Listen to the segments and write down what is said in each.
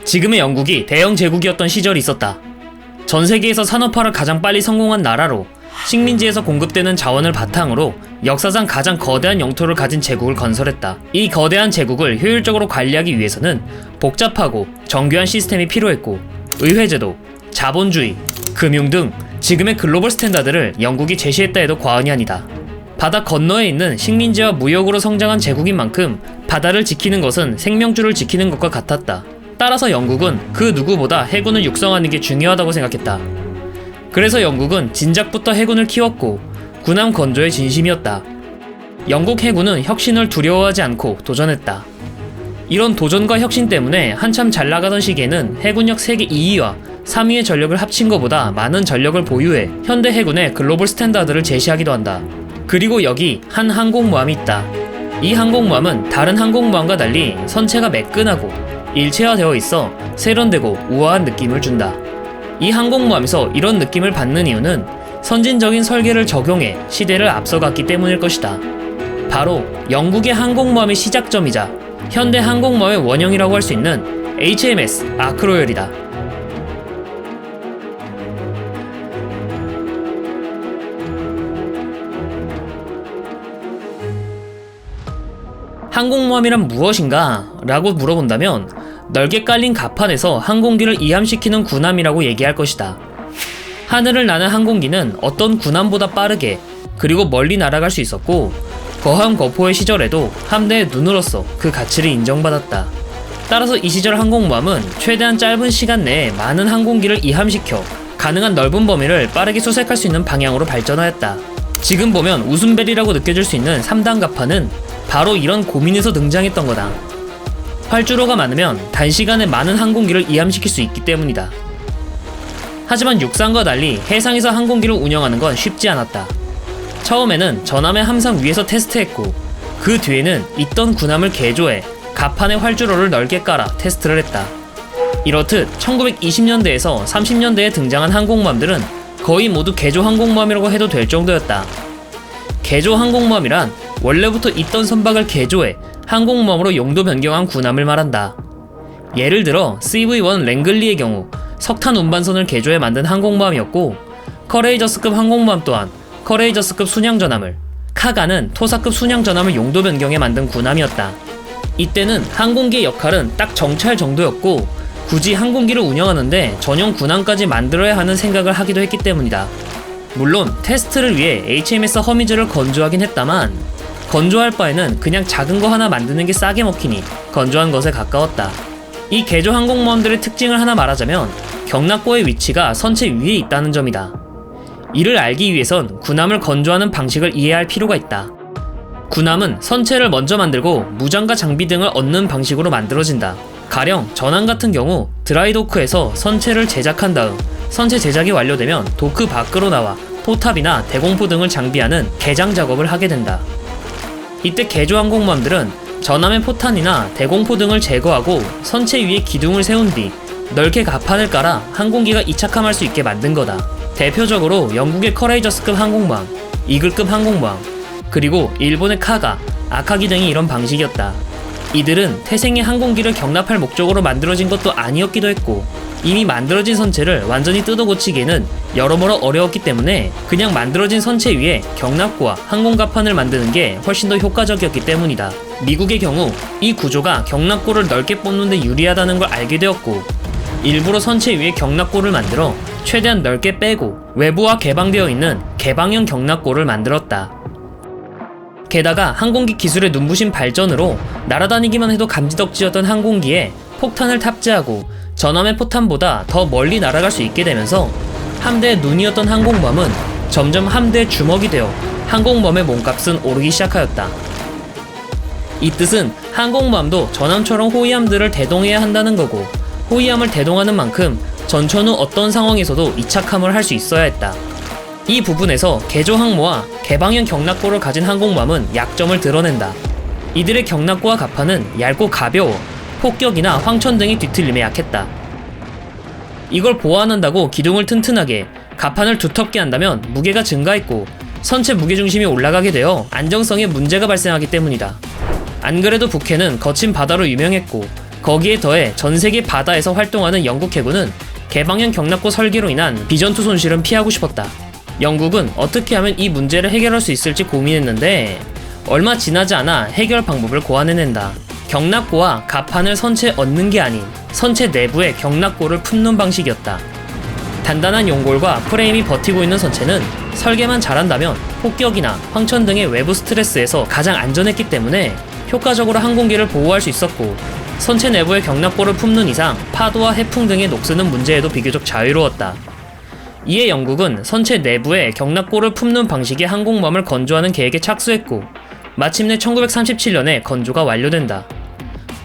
지금의 영국이 대영 제국이었던 시절이 있었다. 전 세계에서 산업화를 가장 빨리 성공한 나라로 식민지에서 공급되는 자원을 바탕으로 역사상 가장 거대한 영토를 가진 제국을 건설했다. 이 거대한 제국을 효율적으로 관리하기 위해서는 복잡하고 정교한 시스템이 필요했고, 의회제도, 자본주의, 금융 등 지금의 글로벌 스탠다드를 영국이 제시했다 해도 과언이 아니다. 바다 건너에 있는 식민지와 무역으로 성장한 제국인 만큼 바다를 지키는 것은 생명줄을 지키는 것과 같았다. 따라서 영국은 그 누구보다 해군을 육성하는 게 중요하다고 생각했다. 그래서 영국은 진작부터 해군을 키웠고 군함 건조에 진심이었다. 영국 해군은 혁신을 두려워하지 않고 도전했다. 이런 도전과 혁신 때문에 한참 잘 나가던 시기에는 해군력 세계 2위와 3위의 전력을 합친 것보다 많은 전력을 보유해 현대 해군의 글로벌 스탠다드를 제시하기도 한다. 그리고 여기 한 항공모함이 있다. 이 항공모함은 다른 항공모함과 달리 선체가 매끈하고 일체화되어 있어 세련되고 우아한 느낌을 준다. 이 항공모함에서 이런 느낌을 받는 이유는 선진적인 설계를 적용해 시대를 앞서갔기 때문일 것이다. 바로 영국의 항공모함의 시작점이자 현대 항공모함의 원형이라고 할 수 있는 HMS 아크로열이다. 항공모함이란 무엇인가? 라고 물어본다면 넓게 깔린 갑판에서 항공기를 이함시키는 군함이라고 얘기할 것이다. 하늘을 나는 항공기는 어떤 군함보다 빠르게 그리고 멀리 날아갈 수 있었고, 거함 거포의 시절에도 함대의 눈으로서 그 가치를 인정받았다. 따라서 이 시절 항공모함은 최대한 짧은 시간 내에 많은 항공기를 이함시켜 가능한 넓은 범위를 빠르게 수색할 수 있는 방향으로 발전하였다. 지금 보면 웃음벨이라고 느껴질 수 있는 3단 갑판은 바로 이런 고민에서 등장했던 거다. 활주로가 많으면 단시간에 많은 항공기를 이함시킬 수 있기 때문이다. 하지만 육상과 달리 해상에서 항공기를 운영하는 건 쉽지 않았다. 처음에는 전함의 함상 위에서 테스트했고, 그 뒤에는 있던 군함을 개조해 갑판의 활주로를 넓게 깔아 테스트를 했다. 이렇듯 1920년대에서 30년대에 등장한 항공모함들은 거의 모두 개조 항공모함이라고 해도 될 정도였다. 개조 항공모함이란 원래부터 있던 선박을 개조해 항공모함으로 용도 변경한 군함을 말한다. 예를 들어 CV-1 랭글리의 경우 석탄 운반선을 개조해 만든 항공모함이었고, 커레이저스급 항공모함 또한 커레이저스급 순양전함을, 카가는 토사급 순양전함을 용도 변경해 만든 군함이었다. 이때는 항공기의 역할은 딱 정찰 정도였고, 굳이 항공기를 운영하는데 전용 군함까지 만들어야 하는 생각을 하기도 했기 때문이다. 물론 테스트를 위해 HMS 허미즈를 건조하긴 했다만, 건조할 바에는 그냥 작은 거 하나 만드는 게 싸게 먹히니 건조한 것에 가까웠다. 이 개조 항공모함들의 특징을 하나 말하자면 경납고의 위치가 선체 위에 있다는 점이다. 이를 알기 위해선 군함을 건조하는 방식을 이해할 필요가 있다. 군함은 선체를 먼저 만들고 무장과 장비 등을 얻는 방식으로 만들어진다. 가령 전함 같은 경우 드라이도크에서 선체를 제작한 다음 선체 제작이 완료되면 도크 밖으로 나와 포탑이나 대공포 등을 장비하는 개장 작업을 하게 된다. 이때 개조 항공모함들은 전함의 포탄이나 대공포 등을 제거하고 선체 위에 기둥을 세운 뒤 넓게 갑판을 깔아 항공기가 이착함할 수 있게 만든 거다. 대표적으로 영국의 커레이저스급 항공모함, 이글급 항공모함, 그리고 일본의 카가, 아카기 등이 이런 방식이었다. 이들은 태생의 항공기를 경납할 목적으로 만들어진 것도 아니었기도 했고, 이미 만들어진 선체를 완전히 뜯어 고치기에는 여러모로 어려웠기 때문에 그냥 만들어진 선체 위에 경납고와 항공갑판을 만드는 게 훨씬 더 효과적이었기 때문이다. 미국의 경우 이 구조가 경납고를 넓게 뽑는 데 유리하다는 걸 알게 되었고, 일부러 선체 위에 경납고를 만들어 최대한 넓게 빼고 외부와 개방되어 있는 개방형 경납고를 만들었다. 게다가 항공기 기술의 눈부신 발전으로 날아다니기만 해도 감지덕지였던 항공기에 폭탄을 탑재하고 전함의 포탄보다 더 멀리 날아갈 수 있게 되면서 함대의 눈이었던 항공모함은 점점 함대의 주먹이 되어 항공모함의 몸값은 오르기 시작하였다. 이 뜻은 항공모함도 전함처럼 호위함들을 대동해야 한다는 거고, 호위함을 대동하는 만큼 전천 후 어떤 상황에서도 이착함을 할 수 있어야 했다. 이 부분에서 개조 항모와 개방형 경납고를 가진 항공모함은 약점을 드러낸다. 이들의 경납고와 갑판은 얇고 가벼워 폭격이나 황천 등의 뒤틀림에 약했다. 이걸 보완한다고 기둥을 튼튼하게, 갑판을 두텁게 한다면 무게가 증가했고 선체 무게중심이 올라가게 되어 안정성에 문제가 발생하기 때문이다. 안 그래도 북해는 거친 바다로 유명했고 거기에 더해 전세계 바다에서 활동하는 영국 해군은 개방형 경납고 설계로 인한 비전투 손실은 피하고 싶었다. 영국은 어떻게 하면 이 문제를 해결할 수 있을지 고민했는데 얼마 지나지 않아 해결 방법을 고안해낸다. 경납고와 갑판을 선체에 얹는 게 아닌 선체 내부에 경납고를 품는 방식이었다. 단단한 용골과 프레임이 버티고 있는 선체는 설계만 잘한다면 폭격이나 황천 등의 외부 스트레스에서 가장 안전했기 때문에 효과적으로 항공기를 보호할 수 있었고, 선체 내부에 경납고를 품는 이상 파도와 해풍 등의 녹쓰는 문제에도 비교적 자유로웠다. 이에 영국은 선체 내부에 경납고를 품는 방식의 항공모함을 건조하는 계획에 착수했고, 마침내 1937년에 건조가 완료된다.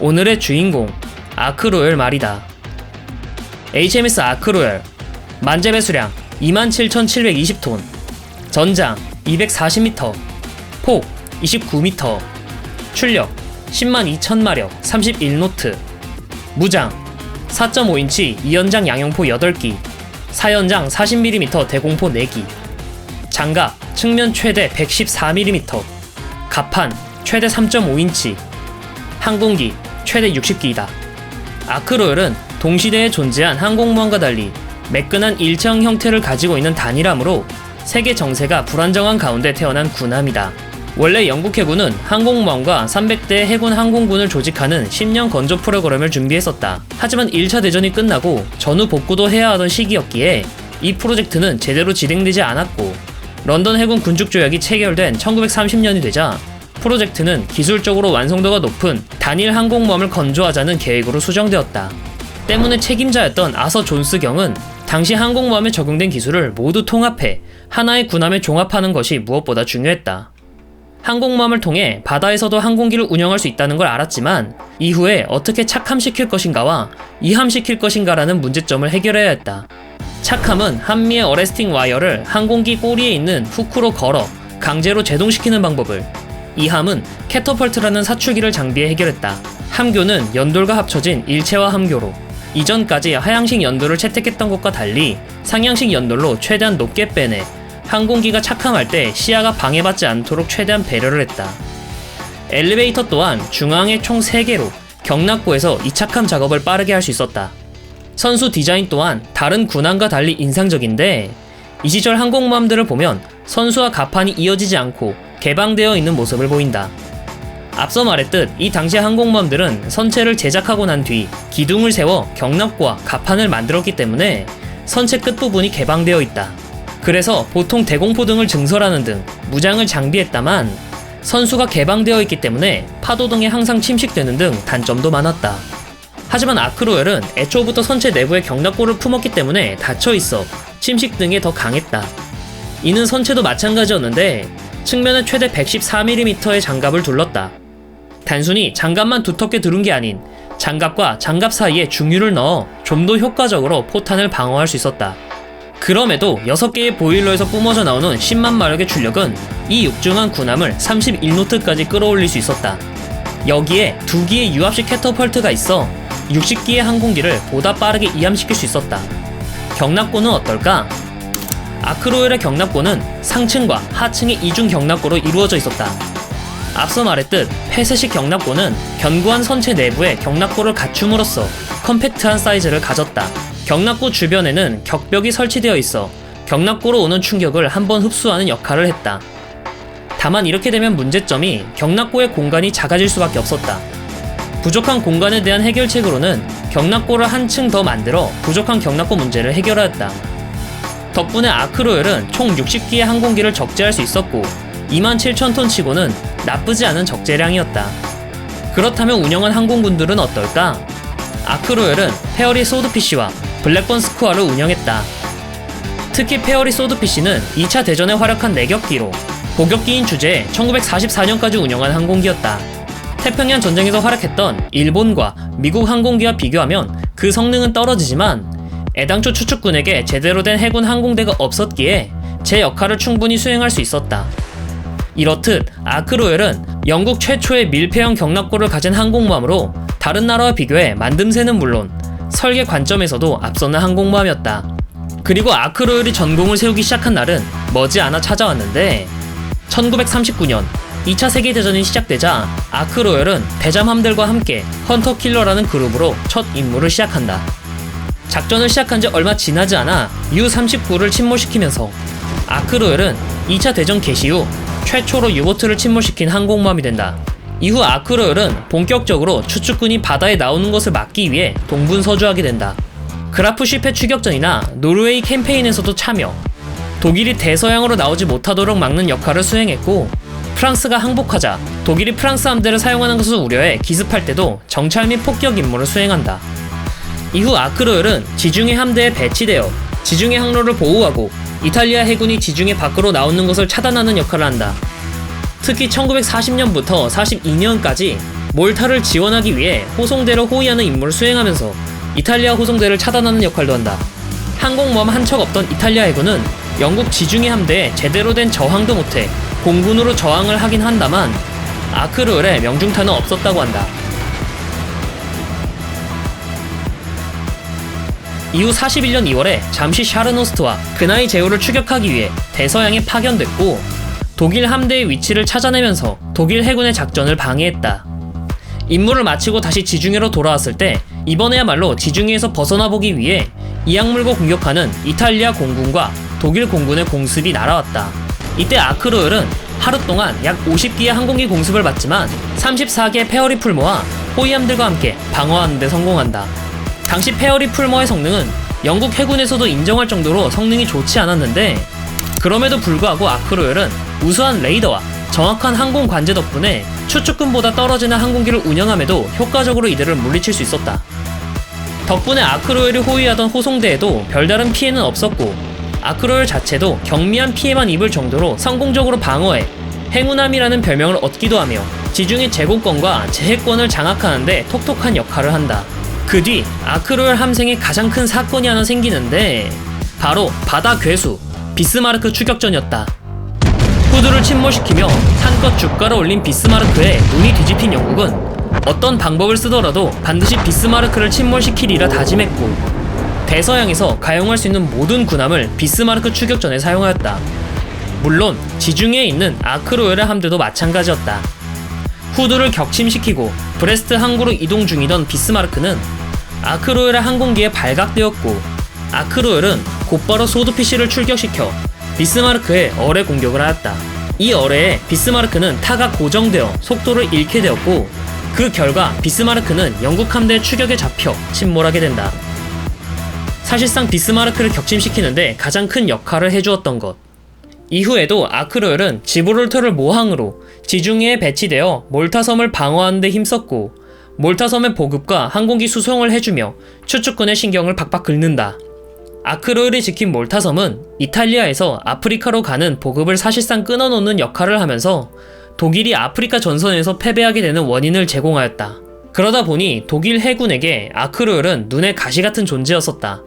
오늘의 주인공, 아크로열 말이다. HMS 아크로열, 만재 배수량 27,720톤, 전장 240m, 폭 29m, 출력 102,000마력 31노트, 무장 4.5인치 2연장 양용포 8기, 4연장 40mm 대공포 4기, 장갑 측면 최대 114mm, 갑판 최대 3.5인치, 항공기 최대 60기이다. 아크로열은 동시대에 존재한 항공모함과 달리 매끈한 일체형 형태를 가지고 있는 단일함으로 세계 정세가 불안정한 가운데 태어난 군함이다. 원래 영국 해군은 항공모함과 300대 해군 항공군을 조직하는 10년 건조 프로그램을 준비했었다. 하지만 1차 대전이 끝나고 전후 복구도 해야 하던 시기였기에 이 프로젝트는 제대로 진행되지 않았고, 런던 해군 군축조약이 체결된 1930년이 되자 프로젝트는 기술적으로 완성도가 높은 단일 항공모함을 건조하자는 계획으로 수정되었다. 때문에 책임자였던 아서 존스 경은 당시 항공모함에 적용된 기술을 모두 통합해 하나의 군함에 종합하는 것이 무엇보다 중요했다. 항공모함을 통해 바다에서도 항공기를 운영할 수 있다는 걸 알았지만 이후에 어떻게 착함시킬 것인가와 이함시킬 것인가라는 문제점을 해결해야 했다. 착함은 한미의 어레스팅 와이어를 항공기 꼬리에 있는 후크로 걸어 강제로 제동시키는 방법을, 이함은 캐터펄트라는 사출기를 장비해 해결했다. 함교는 연돌과 합쳐진 일체화 함교로 이전까지 하향식 연돌을 채택했던 것과 달리 상향식 연돌로 최대한 높게 빼내 항공기가 착함할 때 시야가 방해받지 않도록 최대한 배려를 했다. 엘리베이터 또한 중앙에 총 3개로 경납고에서 이 착함 작업을 빠르게 할 수 있었다. 선수 디자인 또한 다른 군함과 달리 인상적인데, 이 시절 항공모함들을 보면 선수와 갑판이 이어지지 않고 개방되어 있는 모습을 보인다. 앞서 말했듯 이 당시 항공모함들은 선체를 제작하고 난 뒤 기둥을 세워 경납고와 갑판을 만들었기 때문에 선체 끝부분이 개방되어 있다. 그래서 보통 대공포 등을 증설하는 등 무장을 장비했다만 선수가 개방되어 있기 때문에 파도 등에 항상 침식되는 등 단점도 많았다. 하지만 아크로열은 애초부터 선체 내부에 경납고를 품었기 때문에 닫혀있어 침식 등에 더 강했다. 이는 선체도 마찬가지였는데 측면에 최대 114mm의 장갑을 둘렀다. 단순히 장갑만 두텁게 두른 게 아닌 장갑과 장갑 사이에 중유를 넣어 좀 더 효과적으로 포탄을 방어할 수 있었다. 그럼에도 6개의 보일러에서 뿜어져 나오는 10만 마력의 출력은 이 육중한 군함을 31노트까지 끌어올릴 수 있었다. 여기에 2기의 유압식 캐터펄트가 있어 60기의 항공기를 보다 빠르게 이함시킬 수 있었다. 경납고는 어떨까? 아크로열의 경납고는 상층과 하층의 이중 경납고로 이루어져 있었다. 앞서 말했듯 폐쇄식 경납고는 견고한 선체 내부에 경납고를 갖춤으로써 컴팩트한 사이즈를 가졌다. 경납고 주변에는 격벽이 설치되어 있어 경납고로 오는 충격을 한번 흡수하는 역할을 했다. 다만 이렇게 되면 문제점이 경납고의 공간이 작아질 수밖에 없었다. 부족한 공간에 대한 해결책으로는 경납고를 한층 더 만들어 부족한 경납고 문제를 해결하였다. 덕분에 아크로열은 총 60기의 항공기를 적재할 수 있었고 27,000톤 치고는 나쁘지 않은 적재량이었다. 그렇다면 운영한 항공군들은 어떨까? 아크로열은 페어리 소드피쉬와 블랙번 스쿠어를 운영했다. 특히 페어리 소드피쉬는 2차 대전에 활약한 내격기로 고격기인 주제에 1944년까지 운영한 항공기였다. 태평양 전쟁에서 활약했던 일본과 미국 항공기와 비교하면 그 성능은 떨어지지만 애당초 추축군에게 제대로 된 해군 항공대가 없었기에 제 역할을 충분히 수행할 수 있었다. 이렇듯 아크로열은 영국 최초의 밀폐형 경납고를 가진 항공모함으로 다른 나라와 비교해 만듦새는 물론 설계 관점에서도 앞서는 항공모함이었다. 그리고 아크로열이 전공을 세우기 시작한 날은 머지않아 찾아왔는데 1939년 2차 세계대전이 시작되자 아크로열은 대잠함들과 함께 헌터킬러라는 그룹으로 첫 임무를 시작한다. 작전을 시작한 지 얼마 지나지 않아 U-39를 침몰시키면서 아크로열은 2차 대전 개시 후 최초로 유보트를 침몰시킨 항공모함이 된다. 이후 아크로열은 본격적으로 추측군이 바다에 나오는 것을 막기 위해 동분서주하게 된다. 그라프시페 추격전이나 노르웨이 캠페인에서도 참여, 독일이 대서양으로 나오지 못하도록 막는 역할을 수행했고, 프랑스가 항복하자 독일이 프랑스 함대를 사용하는 것을 우려해 기습할 때도 정찰 및 폭격 임무를 수행한다. 이후 아크로열은 지중해 함대에 배치되어 지중해 항로를 보호하고 이탈리아 해군이 지중해 밖으로 나오는 것을 차단하는 역할을 한다. 특히 1940년부터 42년까지 몰타를 지원하기 위해 호송대를 호위하는 임무를 수행하면서 이탈리아 호송대를 차단하는 역할도 한다. 항공모함 한 척 없던 이탈리아 해군은 영국 지중해 함대에 제대로 된 저항도 못해 공군으로 저항을 하긴 한다만 아크로열의 명중탄은 없었다고 한다. 이후 41년 2월에 잠시 샤르노스트와 그나이 제후를 추격하기 위해 대서양에 파견됐고, 독일 함대의 위치를 찾아내면서 독일 해군의 작전을 방해했다. 임무를 마치고 다시 지중해로 돌아왔을 때 이번에야말로 지중해에서 벗어나보기 위해 이악 물고 공격하는 이탈리아 공군과 독일 공군의 공습이 날아왔다. 이때 아크로열은 하루 동안 약 50기의 항공기 공습을 받지만 34개의 페어리 풀모와 호위함들과 함께 방어하는 데 성공한다. 당시 페어리 풀모의 성능은 영국 해군에서도 인정할 정도로 성능이 좋지 않았는데, 그럼에도 불구하고 아크로열은 우수한 레이더와 정확한 항공 관제 덕분에 추측근보다 떨어지는 항공기를 운영함에도 효과적으로 이들을 물리칠 수 있었다. 덕분에 아크로열이 호위하던 호송대에도 별다른 피해는 없었고, 아크로열 자체도 경미한 피해만 입을 정도로 성공적으로 방어해 행운함이라는 별명을 얻기도 하며 지중해 제공권과 제해권을 장악하는데 톡톡한 역할을 한다. 그 뒤 아크로열 함생에 가장 큰 사건이 하나 생기는데, 바로 바다 괴수 비스마르크 추격전이었다. 후드를 침몰시키며 한껏 주가를 올린 비스마르크에 눈이 뒤집힌 영국은 어떤 방법을 쓰더라도 반드시 비스마르크를 침몰시키리라 다짐했고, 대서양에서 가용할 수 있는 모든 군함을 비스마르크 추격전에 사용하였다. 물론 지중해에 있는 아크로열의 함대도 마찬가지였다. 후드를 격침시키고 브레스트 항구로 이동 중이던 비스마르크는 아크로열의 항공기에 발각되었고, 아크로열은 곧바로 소드피쉬를 출격시켜 비스마르크의 어뢰 공격을 하였다. 이 어뢰에 비스마르크는 타가 고정되어 속도를 잃게 되었고, 그 결과 비스마르크는 영국 함대의 추격에 잡혀 침몰하게 된다. 사실상 비스마르크를 격침시키는데 가장 큰 역할을 해주었던 것. 이후에도 아크로열은 지브롤터를 모항으로 지중해에 배치되어 몰타섬을 방어하는 데 힘썼고, 몰타섬의 보급과 항공기 수송을 해주며 추측군의 신경을 박박 긁는다. 아크로열이 지킨 몰타섬은 이탈리아에서 아프리카로 가는 보급을 사실상 끊어놓는 역할을 하면서 독일이 아프리카 전선에서 패배하게 되는 원인을 제공하였다. 그러다 보니 독일 해군에게 아크로열은 눈의 가시 같은 존재였었다.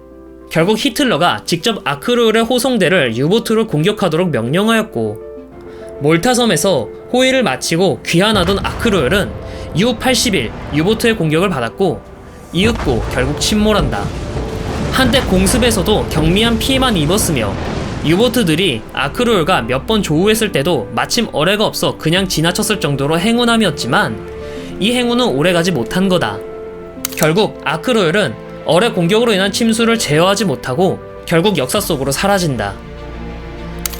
결국 히틀러가 직접 아크로열의 호송대를 유보트로 공격하도록 명령하였고, 몰타섬에서 호위를 마치고 귀환하던 아크로열은 U-81 유보트의 공격을 받았고, 이윽고 결국 침몰한다. 한때 공습에서도 경미한 피해만 입었으며, 유보트들이 아크로열과 몇 번 조우했을 때도 마침 어뢰가 없어 그냥 지나쳤을 정도로 행운함이었지만, 이 행운은 오래가지 못한 거다. 결국 아크로열은 어뢰 공격으로 인한 침수를 제어하지 못하고 결국 역사 속으로 사라진다.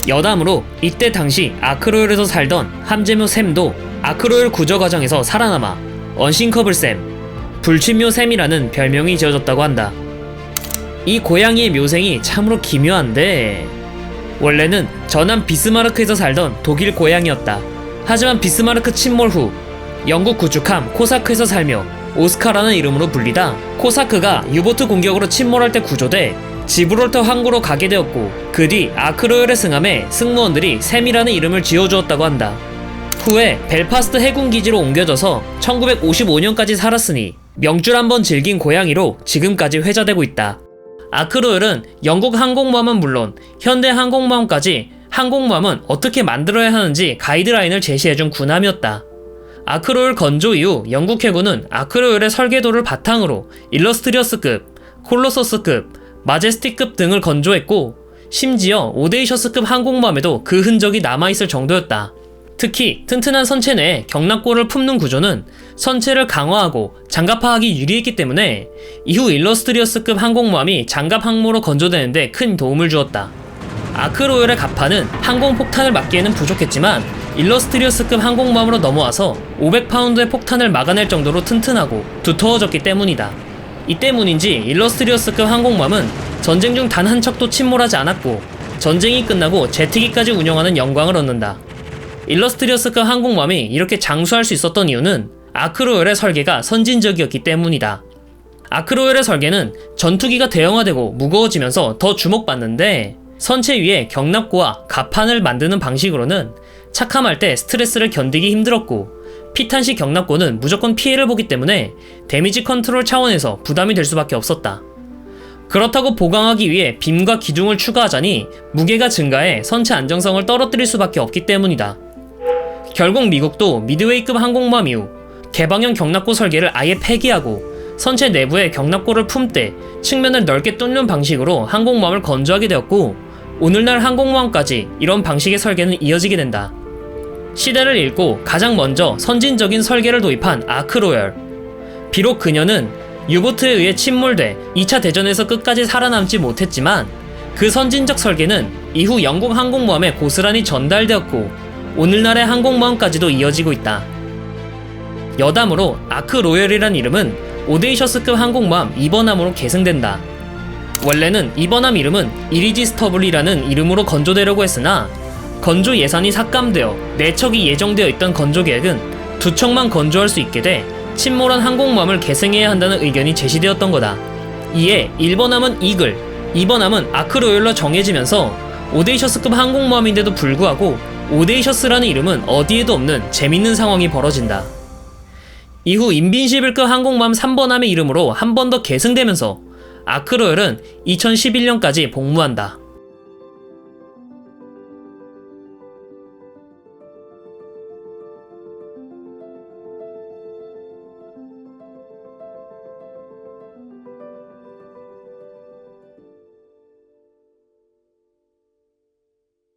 여담으로 이때 당시 아크로열에서 살던 함재묘 샘도 아크로열 구조 과정에서 살아남아 언싱커블 샘, 불침묘 샘이라는 별명이 지어졌다고 한다. 이 고양이의 묘생이 참으로 기묘한데, 원래는 전함 비스마르크에서 살던 독일 고양이였다. 하지만 비스마르크 침몰 후 영국 구축함 코사크에서 살며 오스카라는 이름으로 불리다 코사크가 유보트 공격으로 침몰할 때 구조돼 지브롤터 항구로 가게 되었고, 그 뒤 아크로열의 승함에 승무원들이 샘이라는 이름을 지어주었다고 한다. 후에 벨파스트 해군기지로 옮겨져서 1955년까지 살았으니 명줄 한번 즐긴 고양이로 지금까지 회자되고 있다. 아크로열은 영국 항공모함은 물론 현대 항공모함까지 항공모함은 어떻게 만들어야 하는지 가이드라인을 제시해준 군함이었다. 아크로열 건조 이후 영국 해군은 아크로열의 설계도를 바탕으로 일러스트리어스급, 콜로서스급, 마제스틱급 등을 건조했고, 심지어 오데이셔스급 항공모함에도 그 흔적이 남아있을 정도였다. 특히 튼튼한 선체 내에 경납고를 품는 구조는 선체를 강화하고 장갑화하기 유리했기 때문에 이후 일러스트리어스급 항공모함이 장갑 항모로 건조되는데 큰 도움을 주었다. 아크로열의 갑판은 항공폭탄을 막기에는 부족했지만 일러스트리어스급 항공모함으로 넘어와서 500파운드의 폭탄을 막아낼 정도로 튼튼하고 두터워졌기 때문이다. 이 때문인지 일러스트리어스급 항공모함은 전쟁 중 단 한 척도 침몰하지 않았고 전쟁이 끝나고 제트기까지 운영하는 영광을 얻는다. 일러스트리어스급 항공모함이 이렇게 장수할 수 있었던 이유는 아크로열의 설계가 선진적이었기 때문이다. 아크로열의 설계는 전투기가 대형화되고 무거워지면서 더 주목받는데 선체 위에 경납고와 갑판을 만드는 방식으로는 착함할 때 스트레스를 견디기 힘들었고 피탄식 경납고는 무조건 피해를 보기 때문에 데미지 컨트롤 차원에서 부담이 될 수밖에 없었다. 그렇다고 보강하기 위해 빔과 기둥을 추가하자니 무게가 증가해 선체 안정성을 떨어뜨릴 수밖에 없기 때문이다. 결국 미국도 미드웨이급 항공모함 이후 개방형 경납고 설계를 아예 폐기하고 선체 내부에 경납고를 품되 측면을 넓게 뚫는 방식으로 항공모함을 건조하게 되었고 오늘날 항공모함까지 이런 방식의 설계는 이어지게 된다. 시대를 읽고 가장 먼저 선진적인 설계를 도입한 아크로열. 비록 그녀는 유보트에 의해 침몰돼 2차 대전에서 끝까지 살아남지 못했지만 그 선진적 설계는 이후 영국 항공모함에 고스란히 전달되었고 오늘날의 항공모함까지도 이어지고 있다. 여담으로 아크로열이란 이름은 오데이셔스급 항공모함 2번함으로 계승된다. 원래는 이번함 이름은 이리지스터블이라는 이름으로 건조되려고 했으나 건조 예산이 삭감되어 4척이 예정되어 있던 건조 계획은 2척만 건조할 수 있게 돼 침몰한 항공모함을 계승해야 한다는 의견이 제시되었던 거다. 이에 1번함은 이글, 2번함은 아크로열로 정해지면서 오데이셔스급 항공모함인데도 불구하고 오데이셔스라는 이름은 어디에도 없는 재밌는 상황이 벌어진다. 이후 인빈시블급 항공모함 3번함의 이름으로 한 번 더 계승되면서 아크로열은 2011년까지 복무한다.